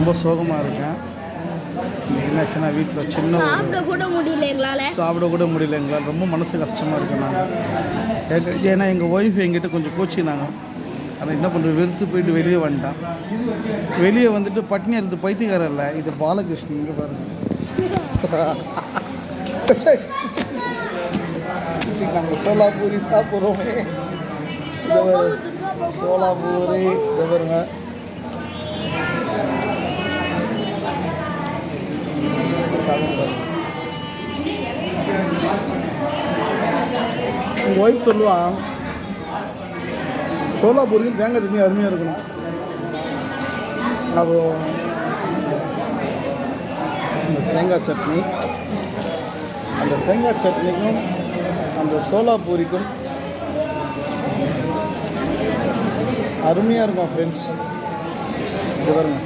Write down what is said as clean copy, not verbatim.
ரொம்ப சோகமாக இருக்கேன். என்னாச்சுன்னா வீட்டில் சின்ன சாப்பிட கூட முடியல எங்களால் ரொம்ப மனசு கஷ்டமாக இருக்குது. நாங்கள் ஏன்னா எங்கள் ஒய்ஃப் எங்கிட்ட கொஞ்சம் கோச்சினாங்க. ஆனால் என்ன பண்ணுறது, வெறுத்து போயிட்டு வெளியே வந்துட்டான். வெளியே வந்துட்டு பட்னி எடுத்து பைத்தியக்காரர் இல்லை, இது பாலகிருஷ்ணன். இங்கே பாருங்கள், நாங்கள் சோலாபூரி சாப்பிட்றோமே. சோலாபூரி இதை பாருங்க. உங்கள் ஒய்ஃப் சொல்லுவான், சோலாபூரியும் தேங்காய் சட்னி அருமையாக இருக்கணும். அப்புறம் அந்த தேங்காய் சட்னி, அந்த தேங்காய் சட்னிக்கும் அந்த சோலாபூரிக்கும் அருமையாக இருக்கும் ஃப்ரெண்ட்ஸ். இது பாருங்க.